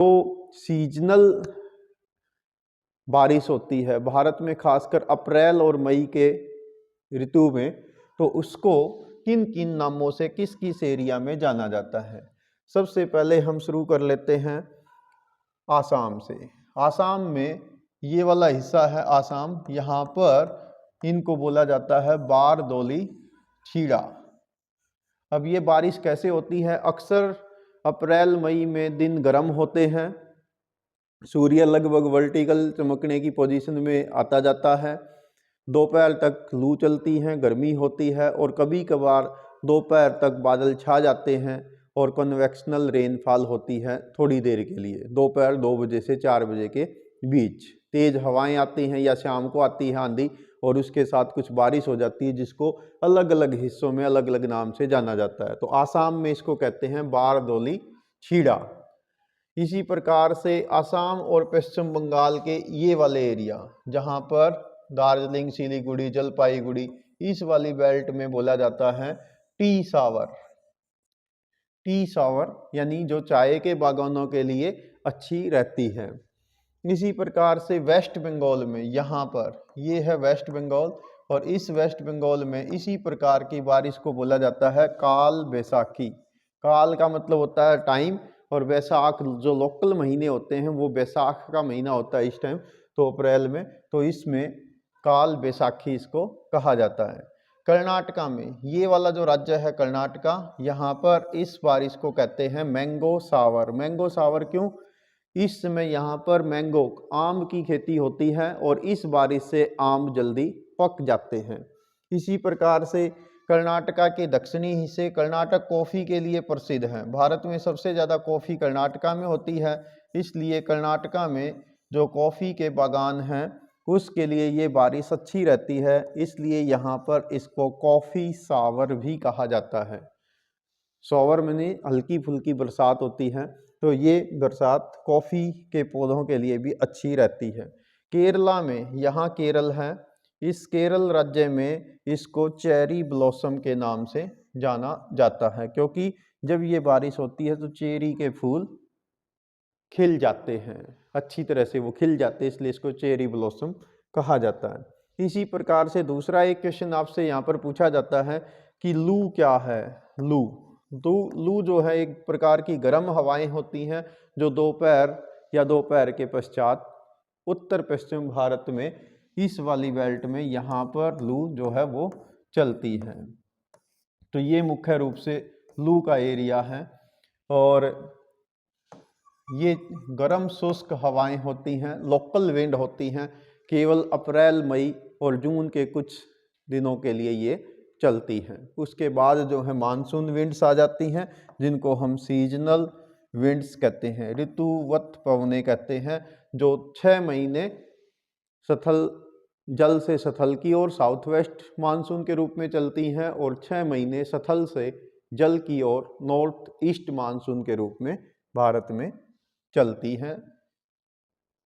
तो सीजनल बारिश होती है भारत में खासकर अप्रैल और मई के ऋतु में, तो उसको किन किन नामों से किस किस एरिया में जाना जाता है। सबसे पहले हम शुरू कर लेते हैं आसाम से। आसाम में ये वाला हिस्सा है आसाम, यहाँ पर इनको बोला जाता है बारदोली छीड़ा। अब ये बारिश कैसे होती है? अक्सर अप्रैल मई में दिन गर्म होते हैं, सूर्य लगभग वर्टिकल चमकने की पोजीशन में आता जाता है, दोपहर तक लू चलती है, गर्मी होती है और कभी कभार दोपहर तक बादल छा जाते हैं और कन्वेक्शनल रेनफॉल होती है थोड़ी देर के लिए, दोपहर 2 बजे से 4 बजे के बीच। तेज़ हवाएं आती हैं या शाम को आती है आंधी और उसके साथ कुछ बारिश हो जाती है, जिसको अलग अलग हिस्सों में अलग अलग नाम से जाना जाता है। तो आसाम में इसको कहते हैं बारदोली छीड़ा। इसी प्रकार से असम और पश्चिम बंगाल के ये वाले एरिया, जहाँ पर दार्जिलिंग, सिलीगुड़ी, जलपाईगुड़ी, इस वाली बेल्ट में बोला जाता है टी सावर। टी सावर यानी जो चाय के बागानों के लिए अच्छी रहती है। इसी प्रकार से वेस्ट बंगाल में, यहाँ पर ये है वेस्ट बंगाल, और इस वेस्ट बंगाल में इसी प्रकार की बारिश को बोला जाता है काल बैसाखी। काल का मतलब होता है टाइम, और बैसाख जो लोकल महीने होते हैं वो बैसाख का महीना होता है इस टाइम, तो अप्रैल में, तो इसमें काल बैसाखी इसको कहा जाता है। कर्नाटका में ये वाला जो राज्य है कर्नाटका, यहाँ पर इस बारिश को कहते हैं मैंगो सावर। मैंगो सावर क्यों? इस समय यहाँ पर मैंगो आम की खेती होती है और इस बारिश से आम जल्दी पक जाते हैं। इसी प्रकार से कर्नाटका के दक्षिणी हिस्से, कर्नाटक कॉफ़ी के लिए प्रसिद्ध है। भारत में सबसे ज़्यादा कॉफ़ी कर्नाटका में होती है, इसलिए कर्नाटका में जो कॉफ़ी के बागान हैं उसके लिए ये बारिश अच्छी रहती है, इसलिए यहाँ पर इसको कॉफ़ी सावर भी कहा जाता है। सावर में हल्की फुल्की बरसात होती है, तो ये बरसात कॉफ़ी के पौधों के लिए भी अच्छी रहती है। केरला में, यहाँ केरल है, इस केरल राज्य में इसको चेरी ब्लॉसम के नाम से जाना जाता है, क्योंकि जब ये बारिश होती है तो चेरी के फूल खिल जाते हैं, अच्छी तरह से वो खिल जाते हैं, इसलिए इसको चेरी ब्लॉसम कहा जाता है। इसी प्रकार से दूसरा एक क्वेश्चन आपसे यहाँ पर पूछा जाता है कि लू क्या है? लू, तो लू जो है एक प्रकार की गर्म हवाएं होती हैं जो दोपहर या दोपहर के पश्चात उत्तर पश्चिम भारत में इस वाली बेल्ट में यहाँ पर लू जो है वो चलती है। तो ये मुख्य रूप से लू का एरिया है, और ये गर्म शुष्क हवाएं होती हैं, लोकल विंड होती हैं, केवल अप्रैल मई और जून के कुछ दिनों के लिए ये चलती हैं। उसके बाद जो है मानसून विंड्स आ जाती हैं, जिनको हम सीजनल विंड्स कहते हैं, ऋतुवत पवनें कहते हैं, जो 6 महीने स्थल जल से स्थल की ओर साउथ वेस्ट मानसून के रूप में चलती हैं और 6 महीने स्थल से जल की ओर नॉर्थ ईस्ट मानसून के रूप में भारत में चलती हैं।